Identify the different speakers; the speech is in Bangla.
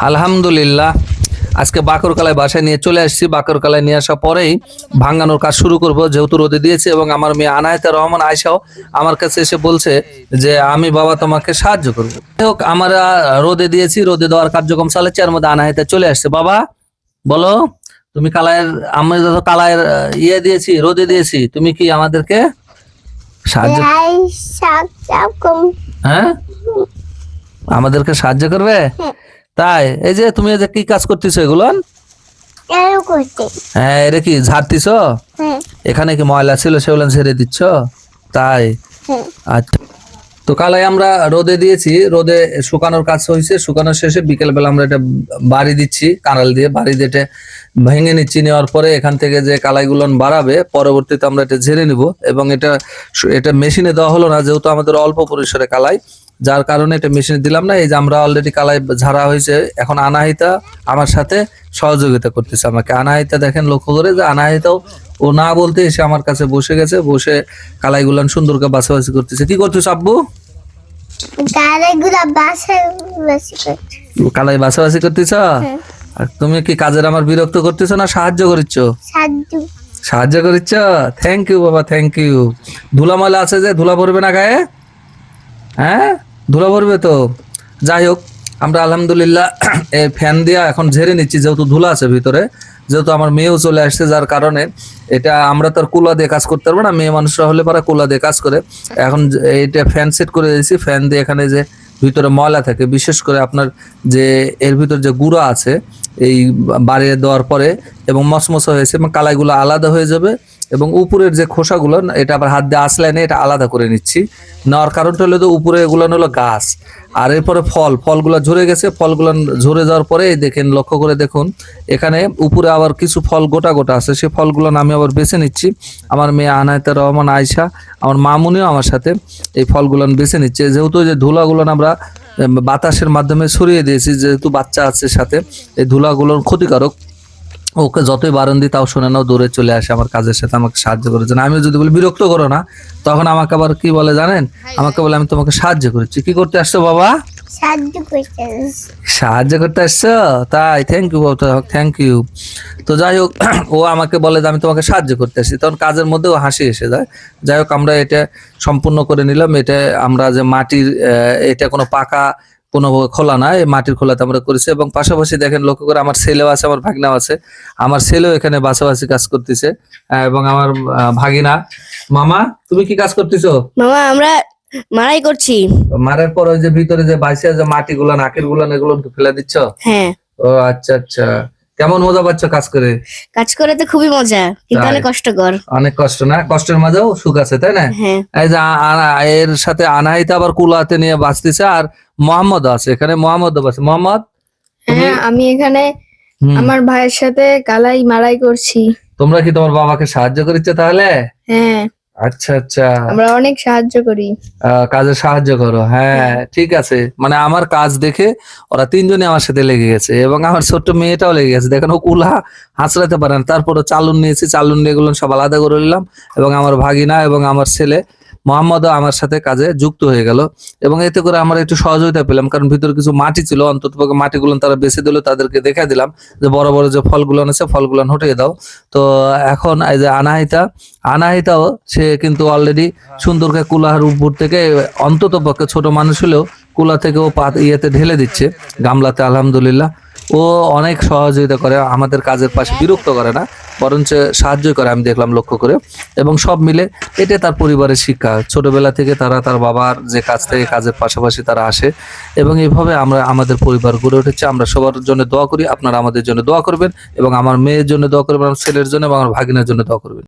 Speaker 1: আলহামদুলিল্লাহ, আজকে বাকরকলায় বাসায় নিয়ে চলে আসছি। বাকরকলায় নিয়ে আসার পরেই ভাঙানোর কাজ শুরু করব, যেহেতু রোদে দিয়েছে। এবং আমার মেয়ে আনায়েতা রহমান আয়শাও আমার কাছে এসে বলছে যে আমি বাবা তোমাকে সাহায্য করবো। যাই হোক, আমরা রোদে দিয়েছি, রোদে দেওয়ার কার্যক্রম চালাচ্ছি। এর মধ্যে আনায়েতা চলে আসছে। বাবা বলো, তুমি কালায়ের, আমি যত কালায়ের দিয়েছি, রোদে দিয়েছি, তুমি কি আমাদেরকে সাহায্য, হ্যাঁ আমাদেরকে সাহায্য করবে? তাই এই যে তুমি এই যে কি কাজ করতেছো এগুলো? হ্যাঁ, এটা কি ঝাড়তিছ? এখানে কি ময়লা ছিল সেগুলো ঝেড়ে দিচ্ছ? তাই আচ্ছা। তো কালাই আমরা রোদে দিয়েছি, রোদে শুকানোর কাজ হয়েছে। শুকানোর শেষে বিকেল বেলা আমরা এটা বাড়ি দিচ্ছি, কাঁড়াল দিয়ে বাড়ি দিয়ে এটা ভেঙে নিচ্ছি। নেওয়ার পরে এখান থেকে যে কালাইগুলো বাড়াবে, পরবর্তীতে আমরা এটা ঝেড়ে নিব। এবং এটা মেশিনে দেওয়া হলো না, যেহেতু আমাদের অল্প পরিসরে কালাই, যার কারণে এটা মেশিনে দিলাম না। এই যে আমরা অলরেডি কালাই ঝাড়া হয়েছে। এখন আনাহিতা আমার সাথে সহযোগিতা করতেছে আমাকে। আনাহিতা দেখেন, লক্ষ্য করে যে আনাহিতাও ও না বলতে এসে আমার কাছে বসে গেছে, বসে কালাইগুলান সুন্দর করে বাছাবাছি করতেছে। কি করতেছ আব্বু? কালাই বাছাবাছি করতেছ? আর তুমি কি কাজের আমার বিরক্ত করতেছ না সাহায্য করিচ্ছ? সাহায্য করিচ্ছ, থ্যাংক ইউ বাবা, থ্যাংক ইউ। ধুলা ময়লা আছে যে, ধুলা পড়বে না গায়ে? হ্যাঁ, ধুলা পড়বে তো। যাই হোক, আমরা আলহামদুলিল্লাহ এই ফ্যান দিয়া এখন ঝেড়ে নিচ্ছি, যেহেতু ধুলা আছে ভিতরে। যেহেতু আমার মেয়েও চলে আসছে, যার কারণে এটা আমরা তো আর কুলা দিয়ে কাজ করতে পারবো না। মেয়ে মানুষরা হলে পরে কুলা দিয়ে কাজ করে। এখন এইটা ফ্যান সেট করে দিয়েছি। ফ্যান দিয়ে এখানে যে ভিতরে ময়লা থাকে, বিশেষ করে আপনার যে এর ভিতর যে গুঁড়া আছে, এই বাড়িয়ে দেওয়ার পরে এবং মসমসা হয়েছে এবং কালাইগুলো আলাদা হয়ে যাবে। এবং উপরের যে খোসাগুলো, এটা আবার হাত দিয়ে আসলে এটা আলাদা করে নিচ্ছি। নেওয়ার কারণটা হলো, তো উপরে এগুলো হলো গাছ, আর এরপরে ফলগুলো ঝরে গেছে। ফলগুলো ঝরে যাওয়ার পরে দেখেন, লক্ষ্য করে দেখুন, এখানে উপরে আবার কিছু ফল গোটা গোটা আছে। সেই ফলগুলো আমি আবার বেছে নিচ্ছি। আমার মেয়ে আনায়েতা রহমান আয়শা, আমার মামুনিও আমার সাথে এই ফলগুলো বেছে নিচ্ছে। যেহেতু যে ধুলাগুলো আমরা বাতাসের মাধ্যমে ছড়িয়ে দিয়েছি, যেহেতু বাচ্চা আছে সাথে, এই ধুলাগুলো ক্ষতিকারক। ওকে যতই বারণ দিই তাও শোনে না, দৌড়ে চলে আসে আমার কাজের সাথে আমাকে সাহায্য করার জন্য। আমিও যদি বলি বিরক্ত করো না, তখন আমাকে আবার কি বলে জানেন? আমাকে বলে আমি তোমাকে সাহায্য করছি। কি করতে আসছো বাবা? সাহায্য করতে আসছো? তাই, থ্যাংক ইউ বাবা, থ্যাংক ইউ। তো যাই হোক, ও আমাকে বলে যে আমি তোমাকে সাহায্য করতে আসছি, তখন কাজের মধ্যেও হাসি এসে যায়। যাই হোক, আমরা এটা সম্পূর্ণ করে নিলাম। এটা আমরা যে মাটির, এটা কোনো পাকা কোনো খোলা না, এই মাটির খোলাতে আমরা করেছি। এবং পাশাপাশি দেখেন, লক্ষ্য করে আমার ছেলেও আছে, আমার ভাগিনাও আছে। আমার ছেলেও এখানে বাছাবাছি কাজ করতেছে। এবং আমার ভাগিনা। মামা, তুমি কি কাজ করতেছো?
Speaker 2: মামা, আমরা মারাই করছি।
Speaker 1: মারার পর ওই যে ভিতরে যে বাইসে যে মাটিগুলা, নাকের গুলা, এগুলো ফেলে দিচ্ছ?
Speaker 2: হ্যাঁ।
Speaker 1: ও আচ্ছা আচ্ছা। কেমন মজা পাচ্ছ কাজ করে?
Speaker 2: কাজ করে তো খুবই মজা, কিন্তু অনেক কষ্টকর।
Speaker 1: অনেক কষ্ট না? কষ্টের মাঝেও সুখ আছে, তাই না?
Speaker 2: হ্যাঁ।
Speaker 1: এই যে এর সাথে আনাহিতা আবার কুলাতে নিয়ে বাঁচতেছে, আর মোহাম্মদ আছে এখানে। মোহাম্মদ আছে। মোহাম্মদ,
Speaker 2: হ্যাঁ, আমি এখানে আমার ভাইয়ের সাথে কালাই মারাই করছি।
Speaker 1: তোমরা কি তোমার বাবাকে সাহায্য করিচ্ছ তাহলে?
Speaker 2: হ্যাঁ।
Speaker 1: আচ্ছা আচ্ছা,
Speaker 2: আমরা অনেক সাহায্য করি।
Speaker 1: কাজে সাহায্য করো? হ্যাঁ, ঠিক আছে। মানে আমার কাজ দেখে ওরা তিনজনই আমার সাথে লেগে গেছে, এবং আমার ছোট্ট মেয়েটাও লেগে গেছে। দেখেন, ও কুলা হাঁচড়াতে পারে না, তারপরে চালুন নিয়েছি। চালুন নিয়ে এগুলো সব আলাদা করে নিলাম। এবং আমার ভাগিনা এবং আমার ছেলে মোহাম্মদও আমার সাথে কাজে যুক্ত হয়ে গেল। এবং এতে করে আমরা একটু সহযোগিতা পেলাম, কারণ ভিতরে কিছু মাটি ছিল। অন্তত মাটিগুলো তারা বেছে দিল, তাদেরকে দেখা দিলাম যে বড় বড় যে ফলগুলো আছে, ফলগুলো হটিয়ে দাও। তো এখন এই যে আনাহিতাও সে কিন্তু অলরেডি সুন্দর করে কুলার উপর থেকে, অন্তত পক্ষে ছোট মানুষ হলেও কুলা থেকে ও ইয়েতে ঢেলে দিচ্ছে, গামলাতে। আলহামদুলিল্লাহ, ও অনেক সহযোগিতা করে আমাদের কাজের পাশে, বিরক্ত করে না, বরঞ্চ সাহায্য করে, আমি দেখলাম লক্ষ্য করে। এবং সব মিলে এটা তার পরিবারের শিক্ষা। ছোটবেলা থেকে তারা তার বাবার যে কাজ থেকে কাজের পাশাপাশি তারা আসে, এবং এইভাবে আমরা আমাদের পরিবার গড়ে উঠেছে। আমরা সবার জন্য দোয়া করি, আপনারা আমাদের জন্য দোয়া করবেন, এবং আমার মেয়ের জন্য দোয়া করবেন, আমার ছেলের জন্য এবং আমার ভাগিনার জন্য দোয়া করবেন।